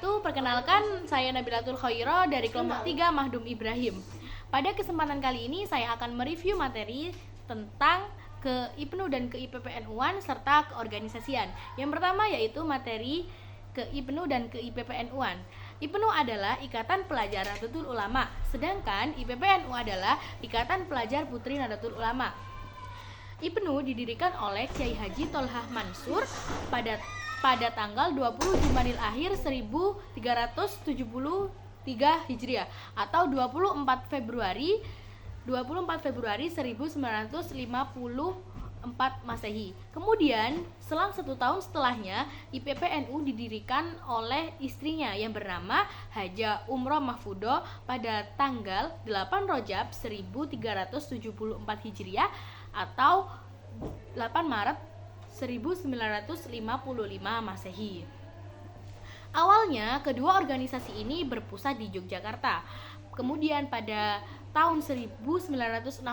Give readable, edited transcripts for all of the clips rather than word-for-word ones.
wabarakatuh. Perkenalkan, saya Nabilatul Khairo dari kelompok 3 Mahdum Ibrahim. Pada kesempatan kali ini saya akan mereview materi tentang ke IPNU dan ke IPPNU-an serta keorganisasian. Yang pertama yaitu materi ke IPNU dan ke IPPNU-an. IPNU adalah Ikatan Pelajar Nahdlatul Ulama, sedangkan IPPNU adalah Ikatan Pelajar Putri Nahdlatul Ulama. IPNU didirikan oleh Kyai Haji Tholhah Mansur pada tanggal 20 Jumadil Akhir 1373 Hijriah atau 24 Februari 1954 Masehi. Kemudian, selang 1 tahun setelahnya, IPPNU didirikan oleh istrinya yang bernama Haja Umroh Mahfudoh pada tanggal 8 Rajab 1374 Hijriah atau 8 Maret 1955 Masehi. Awalnya, kedua organisasi ini berpusat di Yogyakarta. Kemudian pada tahun 1966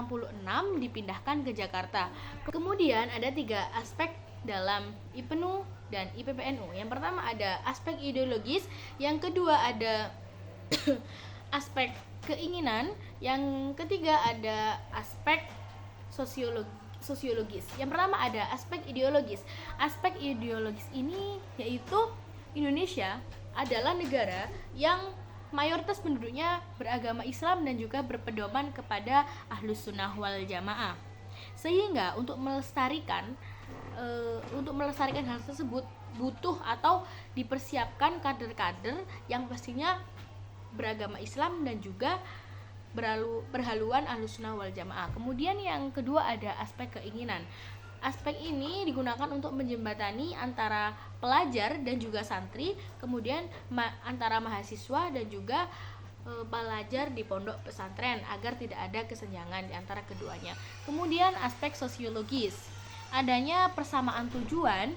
dipindahkan ke Jakarta. Kemudian ada 3 aspek dalam IPNU dan IPPNU. Yang pertama ada aspek ideologis, yang kedua ada aspek keinginan, yang ketiga ada aspek sosiologis. Yang pertama ada aspek ideologis. Aspek ideologis ini yaitu Indonesia adalah negara yang mayoritas penduduknya beragama Islam dan juga berpedoman kepada Ahlus Sunnah wal Jamaah. Sehingga untuk melestarikan hal tersebut butuh atau dipersiapkan kader-kader yang pastinya beragama Islam dan juga berhaluan Ahlus Sunnah wal Jamaah. Kemudian yang kedua ada aspek keinginan. Aspek ini digunakan untuk menjembatani antara pelajar dan juga santri, kemudian antara mahasiswa dan juga pelajar di pondok pesantren agar tidak ada kesenjangan di antara keduanya. Kemudian aspek sosiologis, adanya persamaan tujuan,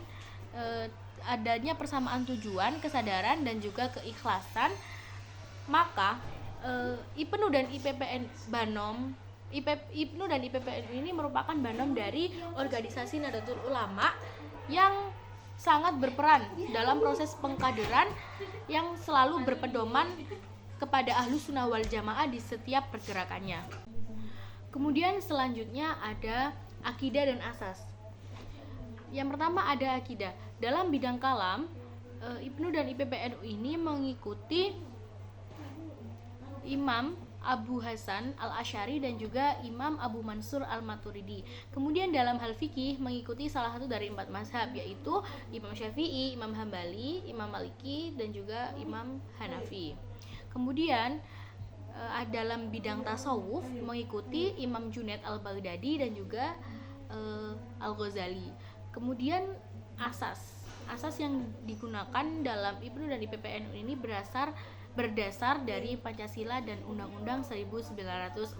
kesadaran dan juga keikhlasan. Maka IPNU dan IPNU dan IPPNU ini merupakan banom dari organisasi Nahdlatul Ulama yang sangat berperan dalam proses pengkaderan yang selalu berpedoman kepada Ahlus Sunnah wal Jamaah di setiap pergerakannya. Kemudian selanjutnya ada akidah dan asas. Yang pertama ada akidah. Dalam bidang kalam, IPNU dan IPPNU ini mengikuti Imam Abu Hasan Al-Asy'ari dan juga Imam Abu Mansur Al-Maturidi. Kemudian dalam hal fikih mengikuti salah satu dari 4 mazhab, yaitu Imam Syafi'i, Imam Hambali, Imam Maliki dan juga Imam Hanafi. Kemudian dalam bidang tasawuf mengikuti Imam Junaid Al-Baghdadi dan juga Al-Ghazali. Kemudian asas yang digunakan dalam IPNU dan IPPNU ini berdasar dari Pancasila dan Undang-Undang 1945.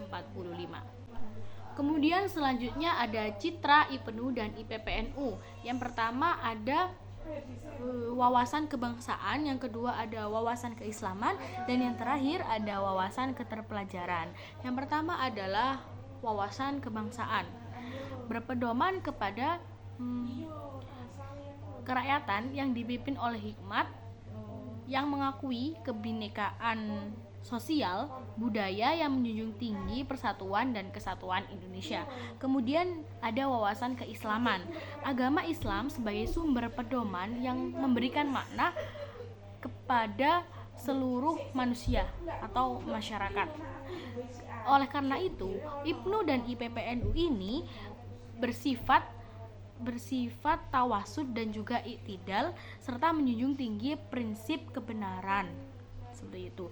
Kemudian selanjutnya ada citra IPNU dan IPPNU. Yang pertama ada wawasan kebangsaan, yang kedua ada wawasan keislaman, dan yang terakhir ada wawasan keterpelajaran. Yang pertama adalah wawasan kebangsaan, berpedoman kepada kerakyatan yang dipimpin oleh hikmat, yang mengakui kebinekaan sosial, budaya yang menjunjung tinggi persatuan dan kesatuan Indonesia. Kemudian ada wawasan keislaman, agama Islam sebagai sumber pedoman yang memberikan makna kepada seluruh manusia atau masyarakat. Oleh karena itu, IPNU dan IPPNU ini bersifat tawasud dan juga iktidal serta menjunjung tinggi prinsip kebenaran, seperti itu,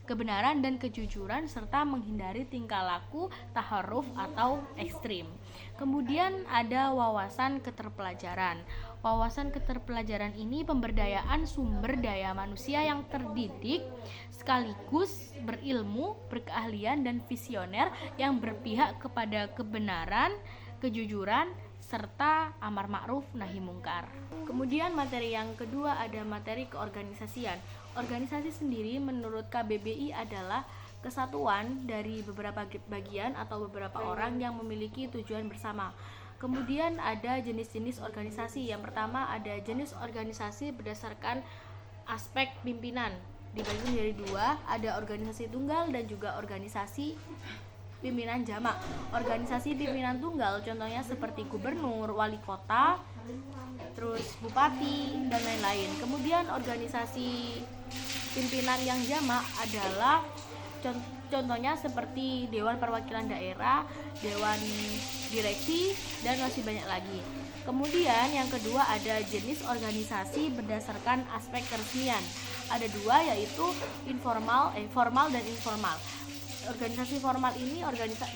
kebenaran dan kejujuran serta menghindari tingkah laku taharuf atau ekstrim. Kemudian ada wawasan keterpelajaran. Wawasan keterpelajaran ini pemberdayaan sumber daya manusia yang terdidik sekaligus berilmu, berkeahlian dan visioner yang berpihak kepada kebenaran, kejujuran serta amar ma'ruf nahi mungkar. Kemudian materi yang kedua ada materi keorganisasian. Organisasi sendiri menurut KBBI adalah kesatuan dari beberapa bagian atau beberapa orang yang memiliki tujuan bersama. Kemudian ada jenis-jenis organisasi. Yang pertama ada jenis organisasi berdasarkan aspek pimpinan dibagi menjadi dua, ada organisasi tunggal dan juga organisasi pimpinan jamak. Organisasi pimpinan tunggal contohnya seperti gubernur, wali kota, terus bupati dan lain-lain. Kemudian organisasi pimpinan yang jamak adalah contohnya seperti Dewan Perwakilan Daerah, Dewan Direksi, dan masih banyak lagi. Kemudian yang kedua ada jenis organisasi berdasarkan aspek keresmian. Ada dua, yaitu formal dan informal. Organisasi formal ini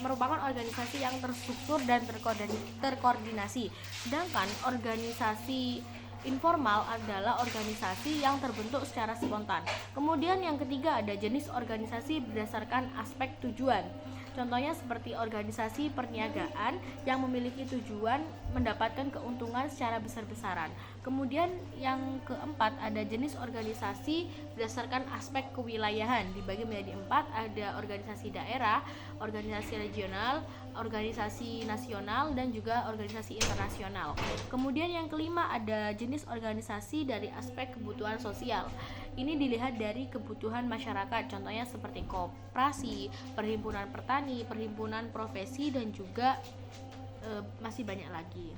merupakan organisasi yang terstruktur dan terkoordinasi. Sedangkan organisasi informal adalah organisasi yang terbentuk secara spontan. Kemudian yang ketiga ada jenis organisasi berdasarkan aspek tujuan. Contohnya seperti organisasi perniagaan yang memiliki tujuan mendapatkan keuntungan secara besar-besaran. Kemudian yang keempat ada jenis organisasi berdasarkan aspek kewilayahan. Dibagi menjadi 4, ada organisasi daerah, organisasi regional, organisasi nasional, dan juga organisasi internasional. Kemudian yang kelima ada jenis organisasi dari aspek kebutuhan sosial. Ini dilihat dari kebutuhan masyarakat, contohnya seperti koperasi, perhimpunan petani, perhimpunan profesi, dan juga masih banyak lagi.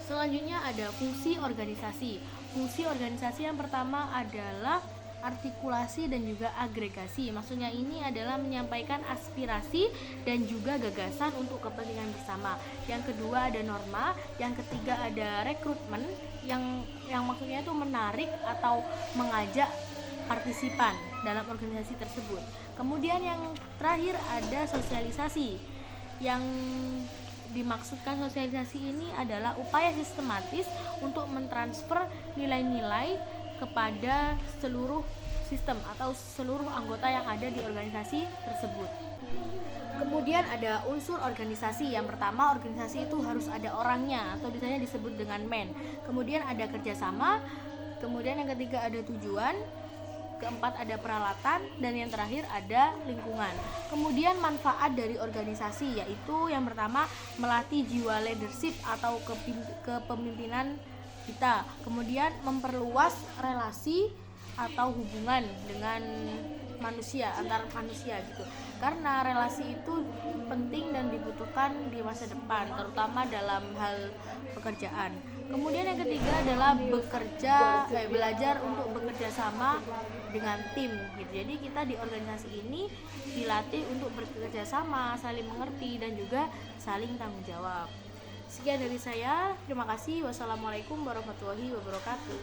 Selanjutnya ada fungsi organisasi. Fungsi organisasi yang pertama adalah artikulasi dan juga agregasi. Maksudnya ini adalah menyampaikan aspirasi dan juga gagasan untuk kepentingan bersama. Yang kedua ada norma, yang ketiga ada rekrutmen yang maksudnya itu menarik atau mengajak partisipan dalam organisasi tersebut. Kemudian yang terakhir ada sosialisasi. Yang dimaksudkan sosialisasi ini adalah upaya sistematis untuk mentransfer nilai-nilai kepada seluruh sistem atau seluruh anggota yang ada di organisasi tersebut. Kemudian ada unsur organisasi. Yang pertama, organisasi itu harus ada orangnya atau biasanya disebut dengan men. Kemudian ada kerjasama. Kemudian yang ketiga ada tujuan. Keempat ada peralatan, dan yang terakhir ada lingkungan. Kemudian manfaat dari organisasi yaitu yang pertama melatih jiwa leadership atau kepemimpinan kita. Kemudian memperluas relasi atau hubungan dengan manusia, antar manusia gitu. Karena relasi itu penting dan dibutuhkan di masa depan, terutama dalam hal pekerjaan. Kemudian yang ketiga adalah belajar untuk bekerja sama dengan tim gitu. Jadi kita di organisasi ini dilatih untuk bekerja sama, saling mengerti, dan juga saling tanggung jawab. Sekian dari saya, terima kasih. Wassalamualaikum warahmatullahi wabarakatuh.